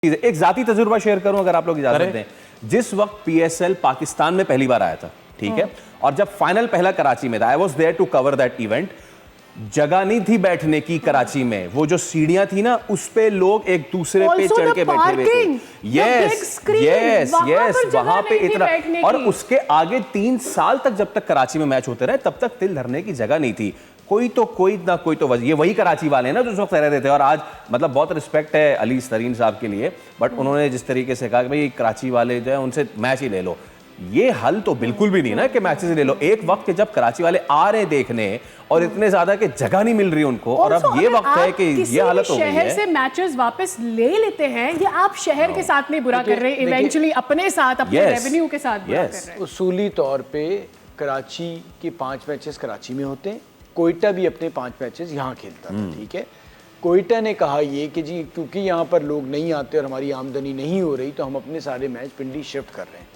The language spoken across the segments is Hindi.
एक जाती तजुर्बा शेयर करूं अगर आप लोग इजाजत दें। जिस वक्त पीएसएल पाकिस्तान में पहली बार आया था, ठीक है, और जब फाइनल पहला कराची में था, I was there to cover that event. जगह नहीं थी बैठने की कराची में, वो जो सीढ़ियां थी ना, उस पे लोग एक दूसरे पे चढ़ के बैठे हुए थे। यस यस यस, वहां पे इतना, और उसके आगे 3 साल तक जब तक कराची में मैच होते रहे तब तक तिल धरने की जगह नहीं थी। कोई तो वजह, ये वही कराची वाले हैं ना जो उस वक्त रह रहे थे। और आज मतलब बहुत रिस्पेक्ट है अली सरीन साहब के लिए, बट उन्होंने जिस तरीके से कहा कि भाई कराची वाले जो है उनसे मैच ही ले लो, ये हल तो बिल्कुल भी नहीं ना कि मैचेस ले लो। एक वक्त के जब कराची वाले आ रहे देखने और इतने ज्यादा कि जगह नहीं मिल रही उनको, और अब ये वक्त है कि ये हालत हो गई है। शहर से मैचेस वापस ले लेते हैं, ये आप शहर के साथ नहीं बुरा कर रहे, इवेंचुअली अपने साथ, अपने रेवेन्यू के साथ बुरा कर रहे हैं। उसूली तौर पे कराची के 5 मैचेस कराची में होते हैं, कोयटा भी अपने 5 मैचेस यहाँ खेलता था, ठीक है। कोयटा ने कहा ये कि जी क्योंकि यहाँ पर लोग नहीं आते और हमारी आमदनी नहीं हो रही, तो हम अपने सारे मैच पिंडी शिफ्ट कर रहे हैं।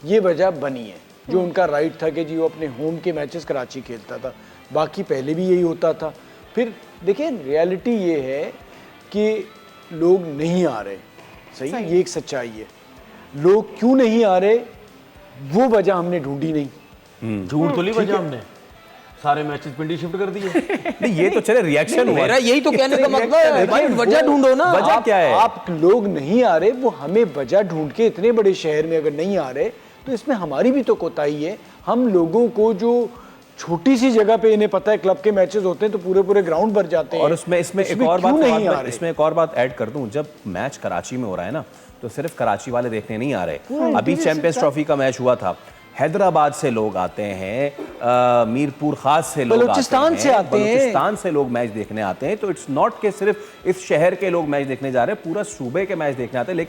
ये वजह बनी है, जो उनका राइट था कि जी वो अपने होम के मैचेस कराची खेलता था, बाकी पहले भी यही होता था। फिर देखिए रियलिटी ये है कि लोग नहीं आ रहे, सही, ये एक सच्चाई है। लोग क्यों नहीं आ रहे वो वजह हमने ढूंढी नहीं। झूठ तो नहीं वजह हमने, सारे मैचेस पिंडी शिफ्ट कर दिए। नहीं, ये तो चले रिएक्शन हुआ, मेरा यही तो कहने का मतलब है भाई, वजह ढूंढो ना। वजह क्या है? आप लोग नहीं आ रहे, वो हमें वजह ढूंढ के, इतने बड़े शहर में अगर नहीं आ रहे तो इसमें हमारी भी तो कोताही है। हम लोगों को जो छोटी सी जगह पे इन्हें पता है क्लब के मैचेस होते हैं तो पूरे ग्राउंड भर जाते हैं। और इसमें एक और बात ऐड कर दूं, जब मैच कराची में हो रहा है ना, तो सिर्फ कराची वाले देखने नहीं आ रहे। अभी चैंपियंस ट्रॉफी का मैच हुआ था, हैदराबाद से लोग आते हैं, मीरपुर खास से लोग बलूचिस्तान से आते हैं, बलूचिस्तान से लोग मैच देखने आते हैं। तो इट्स नॉट के सिर्फ इस शहर के लोग मैच देखने जा रहे हैं, पूरा सूबे के मैच देखने आते हैं। लेकिन